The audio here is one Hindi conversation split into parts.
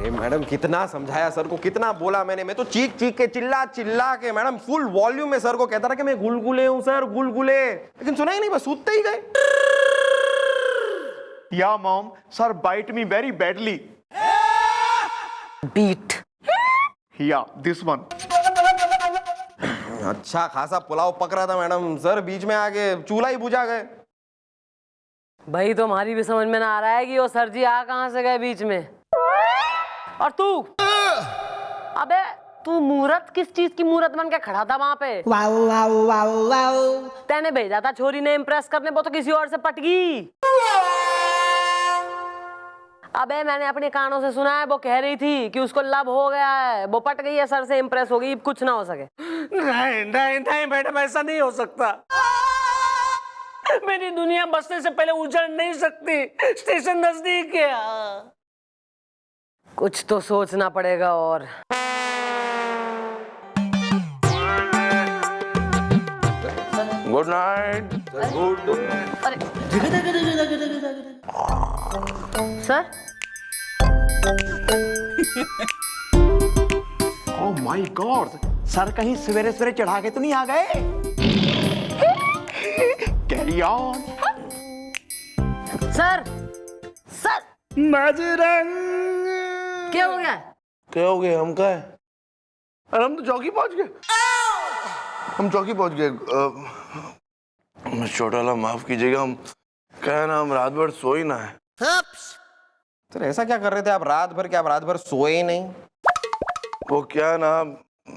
अरे मैडम कितना समझाया सर को, कितना बोला मैंने, मैं तो चीख चीख के चिल्ला चिल्ला के मैडम फुल वॉल्यूम में सर को कहता रहा कि मैं गुलगुले हूं सर, गुलगुले, लेकिन सुना ही नहीं, बस सूतते ही गए। Yeah mom, sir bite me very badly. Beat ya this one. अच्छा खासा पुलाव पक रहा था मैडम, सर बीच में आके चूल्हा ही बुझा गए। भाई तुम्हारी भी समझ में ना आ रहा है कि वो सर जी आ कहां से गए बीच में। और तू, अबे तू मूरत किस चीज की मूरत बन के खड़ा था वहां पे? Wow wow wow wow. तेने भेजा था छोरी ने इम्प्रेस करने, वो तो किसी और से पट गई। अबे मैंने अपने कानों से सुना है, वो कह रही थी कि उसको लव हो गया है, वो पट गई है, सर से इम्प्रेस हो गई, कुछ ना हो सके। नहीं नहीं नहीं मैडम, ऐसा नहीं हो सकता। मेरी दुनिया बसने से पहले उजड़ नहीं सकती, स्टेशन नजदीक है। कुछ तो सोचना पड़ेगा। और good night. Good night. Sir oh my God, sir कहीं सवेरे सवेरे चढ़ा के तो नहीं आ गए? Carry on. Sir sir Bajrang, क्या हो गया? क्या हो गया? हम कहा है? अरे हम तो चौकी पहुंच गए। हम चौकी पहुंच गए। चौटाला माफ कीजिएगा, हम क्या है ना, हम रात भर सोई ना है। सर ऐसा क्या कर रहे थे आप रात भर, क्या आप रात भर सोए ही नहीं? वो क्या है ना,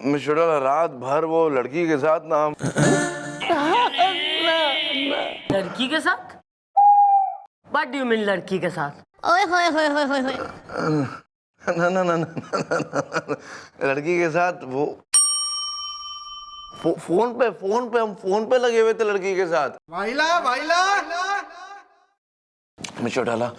मिस चौटाला रात भर वो लड़की के साथ ना हम लड़की के साथ? What do you mean लड़की के साथ? ओए होए होए होए होए होए। ना ना ना ना, लड़की के साथ वो फोन पे हम फोन पे लगे हुए थे लड़की के साथ। मिस चौटाला,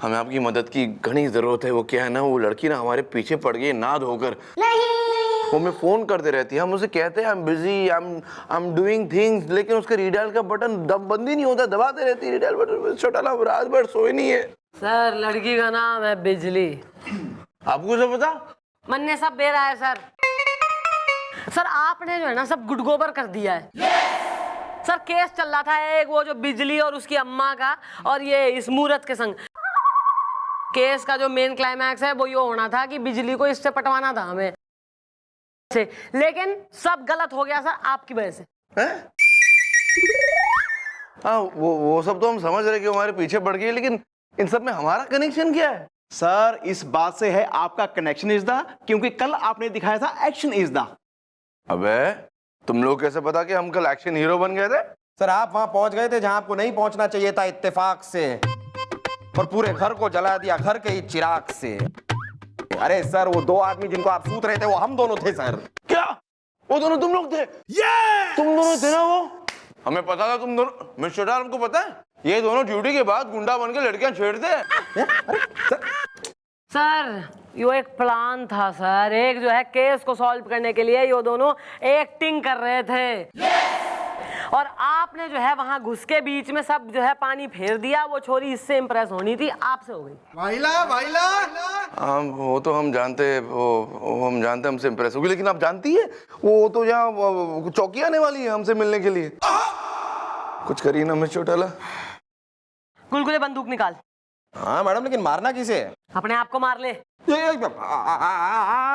हमें आपकी मदद की घनी जरूरत है। वो क्या है ना, वो लड़की ना हमारे पीछे पड़ गई नाद होकर। वो हमें फोन करते रहती है, हम उसे कहते हैं I am busy, I am doing things, लेकिन उसका रीडायल का बटन बंद ही नहीं होता, दबाते रहती है रीडायल बटन। चौटाला हम रात भर सोए नहीं है। सर लड़की का नाम है बिजली। आपको सब पता? मन ने सब बेरा है सर। सर आपने जो है ना सब गुडगोबर कर दिया है। सर केस चल रहा था एक, वो जो बिजली और उसकी अम्मा का, और ये इस मूरत के संग। केस का जो मेन क्लाइमैक्स है वो ये होना था कि बिजली को इससे पटवाना था हमें से, लेकिन सब गलत हो गया सर आपकी वजह से। हाँ वो सब तो हम समझ रहे कि हमारे पीछे पड़ गई, लेकिन इन सब में हमारा कनेक्शन क्या है? सर इस बात से है आपका कनेक्शन इज द, क्योंकि कल आपने दिखाया था एक्शन इज द। अबे तुम लोग कैसे पता कि हम कल एक्शन हीरो बन गए थे? सर आप वहां पहुंच गए थे जहां आपको नहीं पहुंचना चाहिए था इत्तेफाक से, और पूरे घर को जला दिया, घर के ही चिराग से। अरे सर वो दो आदमी जिनको आप सूत रहे थे वो हम दोनों थे सर। क्या वो दोनों तुम लोग थे? तुम दोनों थे ना वो? हमें पता था तुम दोनों। मिस चौटाला, हमको पता है ये दोनों ड्यूटी के बाद गुंडा बन के लड़कियां छेड़ते हैं। सर यो एक प्लान था सर, एक जो है केस को सॉल्व करने के लिए ये दोनों एक्टिंग कर रहे थे। और आपने जो है वहां घुस के बीच में सब जो है पानी फेर दिया। वो छोरी इससे इम्प्रेस होनी थी, आपसे हो गई। वो तो हम जानते, वो हम जानते हमसे इम्प्रेस होगी, लेकिन आप जानती है वो तो यहाँ चौकी आने वाली है हमसे मिलने के लिए। कुछ करिए ना मिस चौटाला। गुलगुले बंदूक निकाल। हाँ मैडम, लेकिन मारना किसे है? अपने आप को मार ले। आ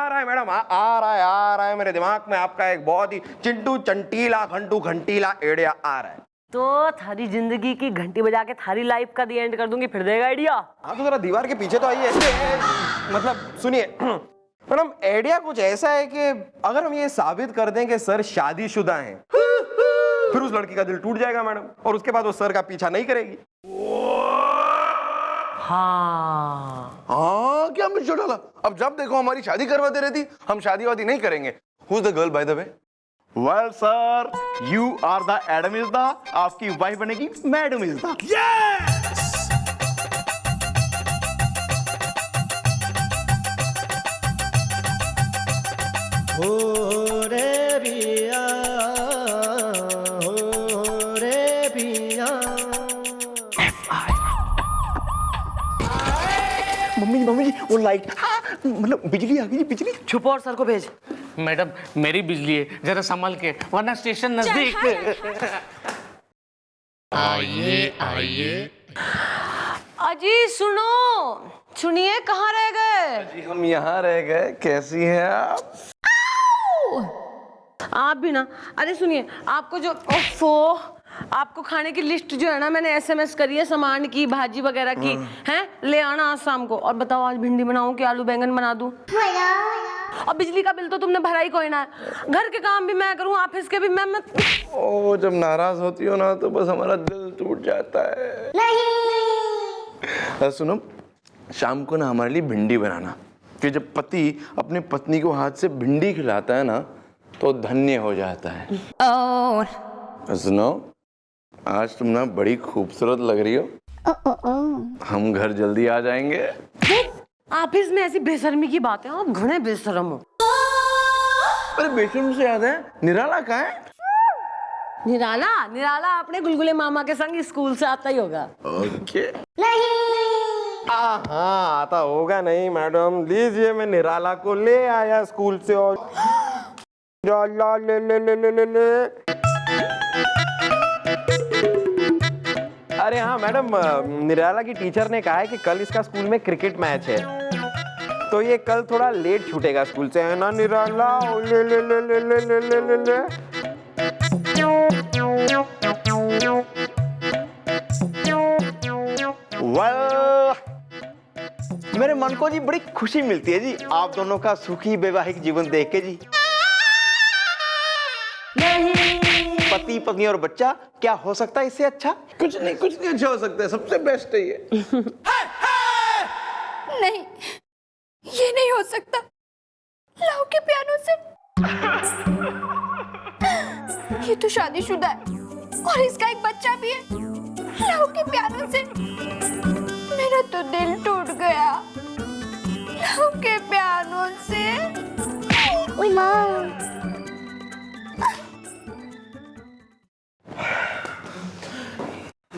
रहा है मैडम, आ रहा है मेरे दिमाग में आपका एक बहुत ही चिंटू चंटीला घंटू घंटीला आइडिया आ रहा है। तो थारी जिंदगी की घंटी बजा के थारी लाइफ का दी एंड कर दूंगी, फिर देगा आइडिया। हाँ तो जरा दीवार के पीछे तो आइए। मतलब सुनिए मैडम, आइडिया कुछ ऐसा है कि अगर हम ये साबित कर दें कि सर शादीशुदा हैं, फिर उस लड़की का दिल टूट जाएगा मैडम, और उसके बाद वो सर का पीछा नहीं करेगी। हाँ क्या मिस चौटाला, अब जब देखो हमारी शादी करवाते रहती। हम शादी वादी नहीं करेंगे। Who is the girl by the way? Well sir, you are the Adam is the, आपकी वाइफ बनेगी मैडम इज द। हो रे पिया, हो रे पिया। मम्मी मम्मी वो लाइट मतलब बिजली आ गई जी, बिजली। छुपो और सर को भेज। मैडम मेरी बिजली है, जरा संभाल के, वरना स्टेशन नजदीक। अजी सुनो, सुनिए, कहाँ रह गए? जी हम यहाँ रह गए। कैसी हैं आप? आप भी ना। अरे सुनिए, आपको जो आपको खाने की लिस्ट जो है ना, मैंने एसएमएस करी है सामान की, भाजी वगैरह की हैं, ले आना आज शाम को। और बताओ आज भिंडी बनाऊं कि आलू बैंगन बना दूं? और बिजली का बिल तो तुमने भरा ही कोई ना है, घर के काम भी मैं करूं, ऑफिस के भी मैं ओ जब नाराज होती हो ना तो बस हमारा दिल टूट जाता है। नहीं। सुनो, शाम को ना हमारे लिए भिंडी बनाना, कि जब पति अपने पत्नी को हाथ से भिंडी खिलाता है ना तो धन्य हो जाता है। सुनो, आज तुम ना बड़ी खूबसूरत लग रही हो। हम घर जल्दी आ जाएंगे। ऑफिस में ऐसी बेशर्मी की बात है, आप घने बेशरम हो। अरे बेशर्म से याद है, निराला कहाँ है? निराला अपने गुलगुले मामा के संग स्कूल से आता ही होगा। ओके। हाँ आता होगा नहीं मैडम, लीजिए मैं निराला को ले आया स्कूल से। और ले ले ले ले ले ले। अरे हाँ मैडम, निराला की टीचर ने कहा है कि कल इसका स्कूल में क्रिकेट मैच है, तो ये कल थोड़ा लेट छूटेगा स्कूल से, है ना निराला? ले ले ले ले ले ले ले ले ले। मेरे मन को जी बड़ी खुशी मिलती है जी आप दोनों का सुखी वैवाहिक जीवन देख के जी। पति पत्नी और बच्चा, क्या हो सकता है इससे अच्छा? कुछ नहीं अच्छा हो सकता है, सबसे बेस्ट है ये। नहीं, ये नहीं हो सकता। लाओ के पियानो से। ये तो शादीशुदा है और इसका एक बच्चा भी है। लाओ के पियानो से मेरा तो दिल टूट गया। लाओ के पियानो से। ओए माँ।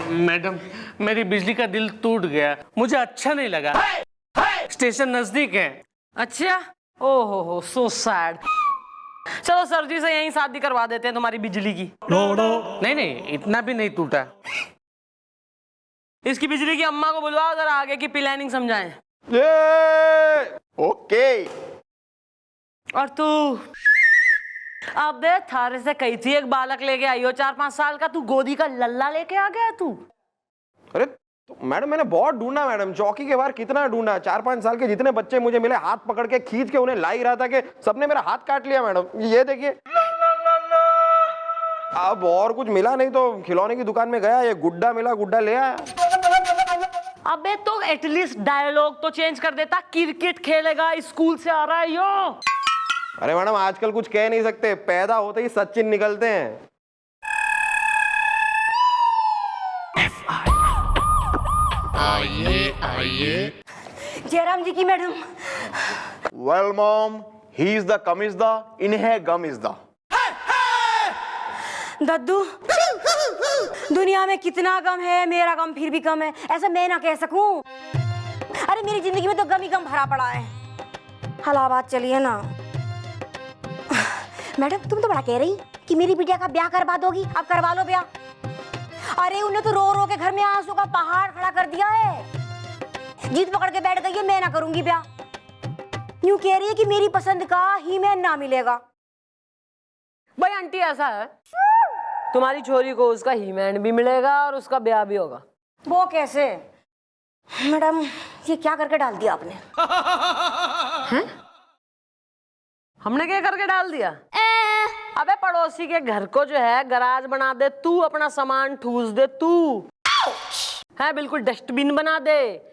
मैडम मेरी बिजली का दिल टूट गया, मुझे अच्छा नहीं लगा। स्टेशन नजदीक है। अच्छा, ओहो सो सैड। चलो सर जी से यहीं शादी करवा देते हैं तुम्हारी बिजली की। नहीं, इतना भी नहीं टूटा। इसकी बिजली की अम्मा को बुलवाओ, जरा आगे की प्लानिंग समझाएं। ओके। और तू अबे थारे से कही थी एक बालक लेके आई हो 4-5 साल का, तू गोदी का लल्ला लेके आ गया तू। अरे मैडम मैंने बहुत ढूंढा मैडम, चौकी के बाहर कितना ढूंढा। 4-5 साल के जितने बच्चे मुझे मिले, हाथ पकड़ के खींच के उन्हें ला ही रहा था कि सबने मेरा हाथ काट लिया मैडम। ये देखिए, अब और कुछ मिला नहीं तो खिलौने की दुकान में गया, ये गुड्डा मिला, गुड्डा ले आया। अबे तो एटलीस्ट डायलॉग तो चेंज कर देता, क्रिकेट खेलेगा, स्कूल से आ रहा है यो। अरे मैडम आजकल कुछ कह नहीं सकते, पैदा होते ही सचिन निकलते हैं। आइए जयराम जी की madam. Well mom, he is the come is the, इन्हें गम इज द। दद्दू, दुनिया में कितना गम है, मेरा गम फिर भी कम है, ऐसा मैं ना कह सकूं। अरे मेरी जिंदगी में तो गम ही गम भरा पड़ा है। हलाबात चलिए ना। मैडम तुम तो बड़ा कह रही कि मेरी बिटिया का ब्याह करवा दोगी, अब करवा लो ब्याह। अरे उन्हें तो रो रो के घर में आंसू का पहाड़ खड़ा कर दिया है। जीत पकड़ के बैठ गई है, मैं ना करूंगी ब्याह। यूं कह रही है कि मेरी पसंद का ही मैन ना मिलेगा। भाई आंटी ऐसा है, तुम्हारी छोरी को उसका हीमैन भी मिलेगा और उसका ब्याह भी होगा। वो कैसे? मैडम ये क्या करके डाल दिया आपने? हैं? हमने क्या करके डाल दिया? अबे पड़ोसी के घर को जो है गराज बना दे तू, अपना सामान ठूस दे तू, है बिल्कुल डस्टबिन बना दे।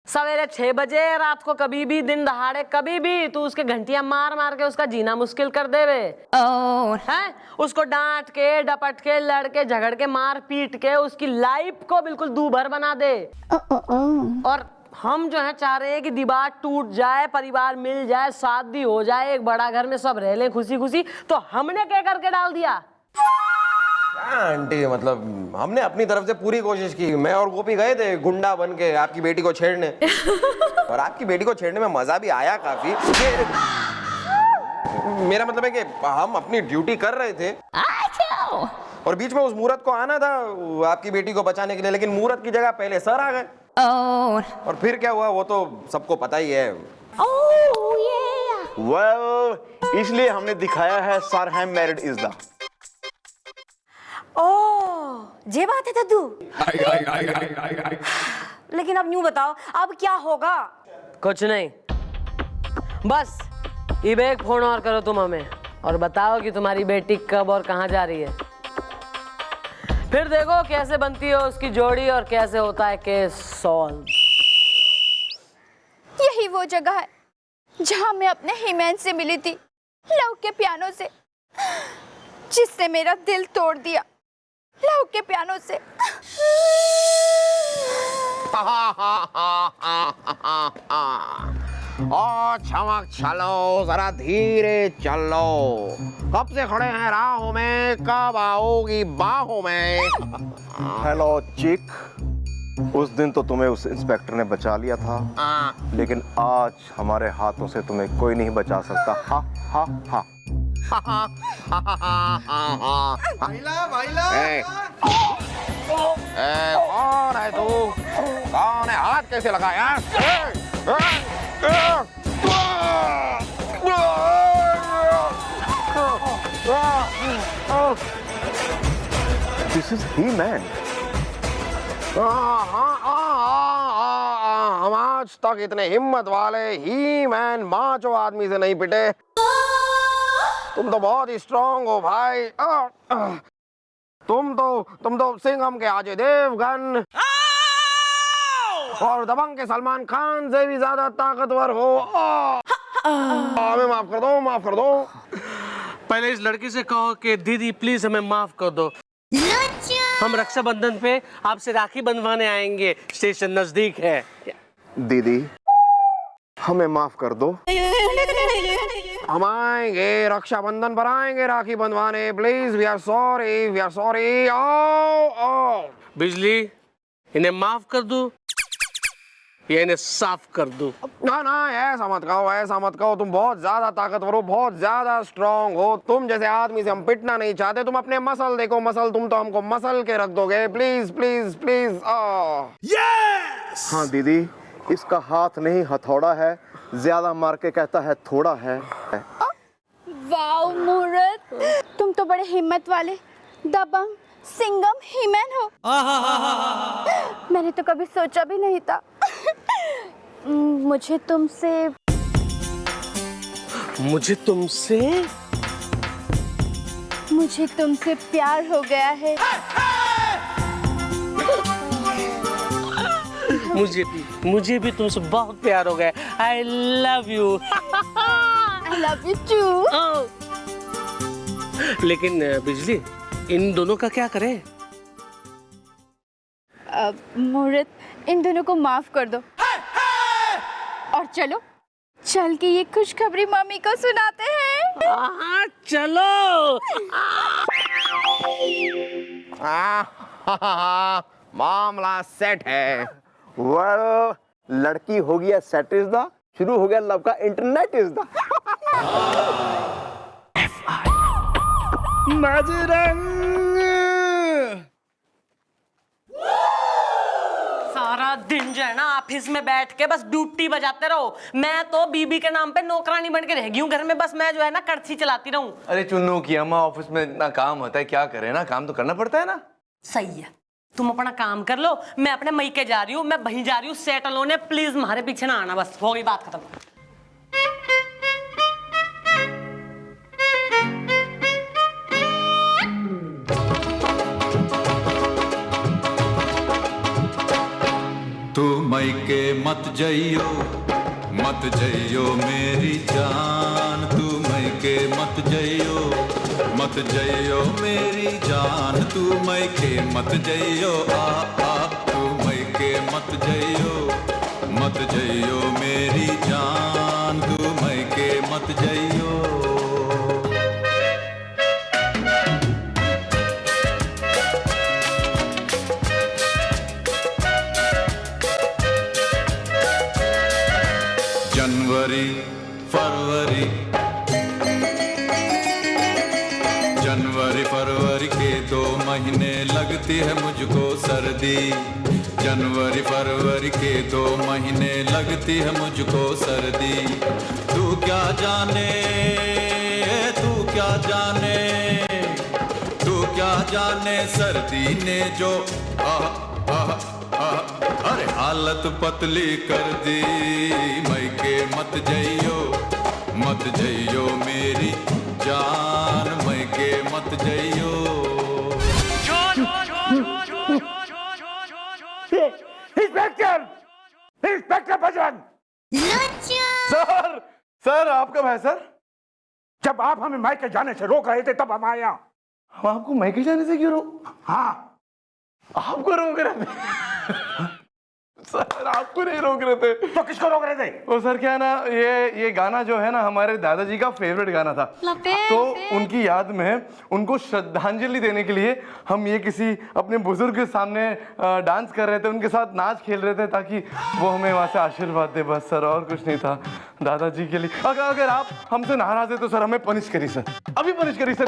सवेरे 6 बजे, रात को कभी भी, दिन दहाड़े कभी भी तू उसके घंटियां मार मार के उसका जीना मुश्किल कर देवे। हैं? उसको डांट के, डपट के, लड़ के, झगड़ के, मार पीट के उसकी लाइफ को बिल्कुल दूभर बना दे। और हम जो है चाह रहे हैं कि दीवार टूट जाए, परिवार मिल जाए, शादी हो जाए, एक बड़ा घर में सब रह लें खुशी खुशी। तो हमने क्या करके डाल दिया? आंटी मतलब हमने अपनी तरफ से पूरी कोशिश की। मैं और गोपी गए थे गुंडा बन के आपकी बेटी को छेड़ने और आपकी बेटी को छेड़ने में मजा भी आया काफी। मेरा मतलब है कि हम अपनी ड्यूटी कर रहे थे और बीच में उस मूरत को आना था आपकी बेटी को बचाने के लिए, लेकिन मूरत की जगह पहले सर आ गए। और फिर क्या हुआ वो तो सबको पता ही है। वेल, इसलिए हमने दिखाया है सर है मैरिड इज द। ओह, ये बात है दद्दू। लेकिन अब यूं बताओ अब क्या होगा? कुछ नहीं, बस एक फोन और करो तुम हमें और बताओ कि तुम्हारी बेटी कब और कहां जा रही है। फिर देखो कैसे बनती है उसकी जोड़ी और कैसे होता है केस सॉल्व। यही वो जगह है जहां मैं अपने हीमैन से मिली थी, लव के पियानो से, जिसने मेरा दिल तोड़ दिया। लव के पियानो से। ओ चमक चलो, जरा धीरे चलो, कब से खड़े हैं राहों में, कब आओगी बाहों में। हेलो चिक, उस दिन तो तुम्हें उस इंस्पेक्टर ने बचा लिया था, लेकिन आज हमारे हाथों से तुम्हें कोई नहीं बचा सकता। हा हा हा। कौन है तू? कौन है? हाथ कैसे लगाया? This is he man. हम आज तक इतने हिम्मत वाले ही मैन माचो आदमी से नहीं पिटे। तुम तो बहुत ही स्ट्रांग हो भाई। तुम तो सिंघम के अजय देवगन और दबंग के सलमान खान से भी ज्यादा ताकतवर हो। हमें माफ कर दो, माफ कर दो। पहले इस लड़की से कहो कि दीदी प्लीज हमें माफ कर दो। हम रक्षाबंधन पे आपसे राखी बंधवाने आएंगे, स्टेशन नजदीक है। दीदी हमें माफ कर दो। हम आएंगे रक्षाबंधन पर, आएंगे राखी बंधवाने। Please, we are sorry, we are sorry. ओ बिजली, इन्हें माफ कर दूं या इन्हें साफ कर दूं? ना ना, ऐसा मत कहो, ऐसा मत कहो। तुम बहुत ज्यादा ताकतवर हो, बहुत ज्यादा स्ट्रांग हो। तुम जैसे आदमी से हम पिटना नहीं चाहते। तुम अपने मसल देखो, मसल। तुम तो हमको मसल के रख दोगे। Please please please. हाँ दीदी, इसका हाथ नहीं हथौड़ा है, ज्यादा मार के कहता है थोड़ा है। वाओ मूरत, तुम तो बड़े हिम्मत वाले दबंग सिंघम हीमैन हो। मैंने तो कभी सोचा भी नहीं था। मुझे तुमसे प्यार हो गया है। मुझे भी तुमसे बहुत प्यार हो गया। I love you. I love you too. लेकिन बिजली, इन दोनों का क्या करें? मूरत, इन दोनों को माफ कर दो और चलो चल के ये खुशखबरी मम्मी को सुनाते हैं। चलो। मामला सेट है। वेल, लड़की हो गया सेट इज द, शुरू हो गया लव का इंटरनेट इज द। सारा दिन जो है ना ऑफिस में बैठ के बस ड्यूटी बजाते रहो। मैं तो बीबी के नाम पे नौकरानी बन के रह गई हूँ घर में। बस मैं जो है ना कड़छी चलाती रहूं। अरे चुन्नू की अम्मा, ऑफिस में इतना काम होता है, क्या करे ना, काम तो करना पड़ता है ना। सही है, तुम अपना काम कर लो, मैं अपने मई के जा रही हूँ, मैं वहीं जा रही हूँ सेटल होने। प्लीज हमारे पीछे ना आना, बस हो गई बात खत्म। तू मैके मत जइयो मेरी जान, तू मैके मत जइयो मेरी जान, तू मैके मत जइयो तू मैके मत जइयो मेरी जान, तू मैके मत जइयो। जनवरी फरवरी, जनवरी फरवरी के 2 महीने लगती है मुझको सर्दी। जनवरी फरवरी के 2 महीने लगती है मुझको सर्दी। तू क्या जाने, तू क्या जाने, तू क्या जाने सर्दी ने जो अरे हालत पतली कर दी। मई के मत जइयो मेरी जान, मई के मत जइयो। इंस्पेक्टर बजरंग। सर सर आप कब है सर? जब आप हमें मायके जाने से रोक रहे थे तब हम आए यहाँ। हम आपको मायके जाने से क्यों रोक? हाँ, आपको रोक रहे थे? सर आपको नहीं रोक रहे थे तो किसको रोक रहे थे? वो सर क्या है ना, ये गाना जो है ना हमारे दादाजी का फेवरेट गाना था, तो उनकी याद में उनको श्रद्धांजलि देने के लिए हम ये किसी अपने बुजुर्ग के सामने डांस कर रहे थे, उनके साथ नाच खेल रहे थे ताकि वो हमें वहाँ से आशीर्वाद दे, बस सर और कुछ नहीं था दादाजी के लिए। अगर आप हमसे नाराज है तो सर हमें पनिश करिए सर, अभी पनिश करिए सर।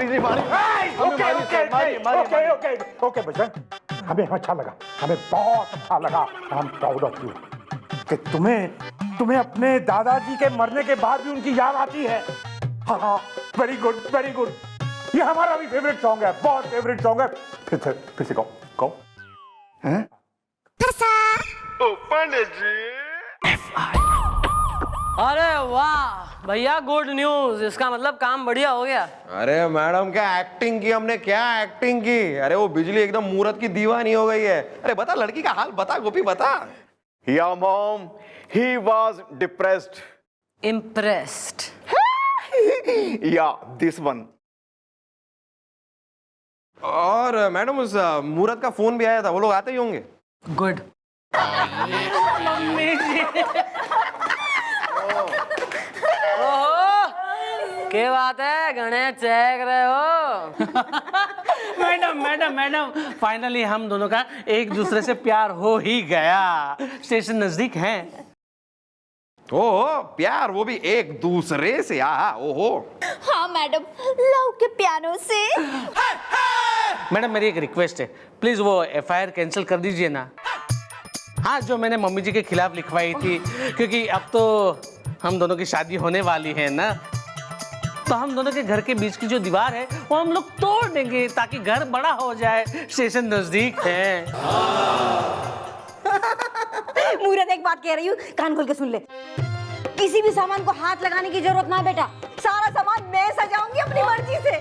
ओके बजरंग, हमें अच्छा लगा, हमें बहुत अच्छा लगा। हम प्राउड ऑफ यू कि तुम्हें अपने दादाजी के मरने के बाद भी उनकी याद आती है। हाँ, वेरी गुड वेरी गुड। ये हमारा भी फेवरेट सॉन्ग है, बहुत फेवरेट सॉन्ग है। फिर से कहो हैं? अरे वाह भैया, गुड न्यूज, इसका मतलब काम बढ़िया हो गया। अरे मैडम क्या एक्टिंग की हमने, क्या एक्टिंग की। अरे वो बिजली एकदम मूरत की दीवानी हो गई है। अरे बता लड़की का हाल बता गोपी बता। या mom, he was depressed. Impressed. या दिस वन। और मैडम उस मूरत का फोन भी आया था, वो लोग आते ही होंगे। गुड। मम्मी जी क्या बात है, गणेश चेक रहे हो? मैडम फाइनली हम दोनों का एक दूसरे से प्यार हो ही गया। स्टेशन नजदीक है। ओहो प्यार, वो भी एक दूसरे से। ओहो हाँ मैडम, लव के पियानो से। मैडम मेरी एक रिक्वेस्ट है, प्लीज वो FIR कैंसिल कर दीजिए ना। हाँ, जो मैंने मम्मी जी के खिलाफ लिखवाई थी, क्योंकि अब तो हम दोनों की शादी होने वाली है ना, तो हम दोनों के घर के बीच की जो दीवार है वो हम लोग तोड़ देंगे ताकि घर बड़ा हो जाए, स्टेशन नजदीक है। मूरत एक बात कह रही हूँ, कान खोल के सुन ले। किसी भी सामान को हाथ लगाने की जरूरत ना बेटा, सारा सामान मैं सजाऊंगी अपनी मर्जी से।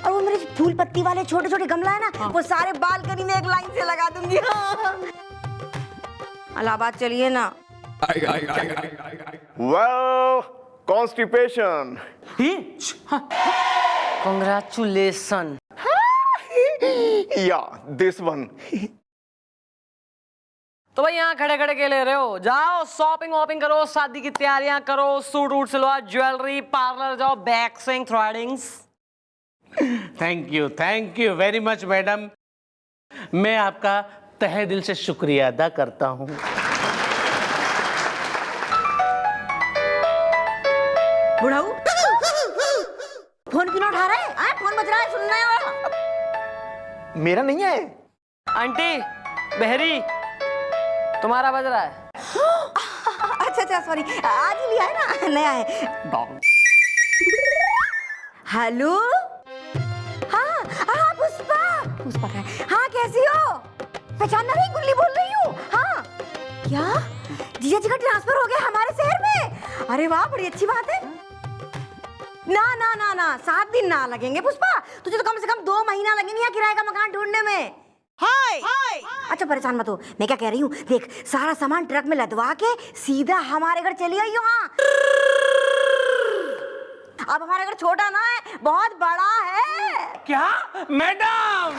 और वो मेरे फूल पत्ती वाले छोटे छोटे गमला है ना, वो सारे बालकनी में एक लाइन से लगा दूंगी। इलाहाबाद चलिए ना। Well, constipation. Congratulations। या दिस वन। तो भाई यहाँ खड़े खड़े के ले रहे हो, जाओ शॉपिंग वॉपिंग करो, शादी की तैयारियां करो, सूट वूट सिलवा, ज्वेलरी, पार्लर जाओ, waxing, threadings. Thank you very much madam. मैं आपका तहे दिल से शुक्रिया अदा करता हूँ। बुढ़ाऊ फोन क्यों ना उठा रहे हैं? फोन बज रहा है, सुनना है। मेरा नहीं है आंटी बहरी, तुम्हारा बज रहा है। अच्छा सॉरी, आज ही लिया है ना, नया है। हेलो, हाँ पुष्पा का। हाँ कैसी हो? पहचान नहीं, गुल्ली बोल रही हूँ। हाँ क्या जीजा जी का ट्रांसफर हो गया हमारे शहर में? अरे वाह, बड़ी अच्छी बात है। ना 7 दिन ना लगेंगे पुष्पा, तुझे तो कम से कम 2 महीना लगेंगे यहाँ किराए का मकान ढूंढने में। हाय अच्छा परेशान मत हो, मैं क्या कह रही हूँ, देख सारा सामान ट्रक में लदवा के सीधा हमारे घर चली आई। हाँ अब हमारा घर छोटा ना है, बहुत बड़ा है। क्या मैडम?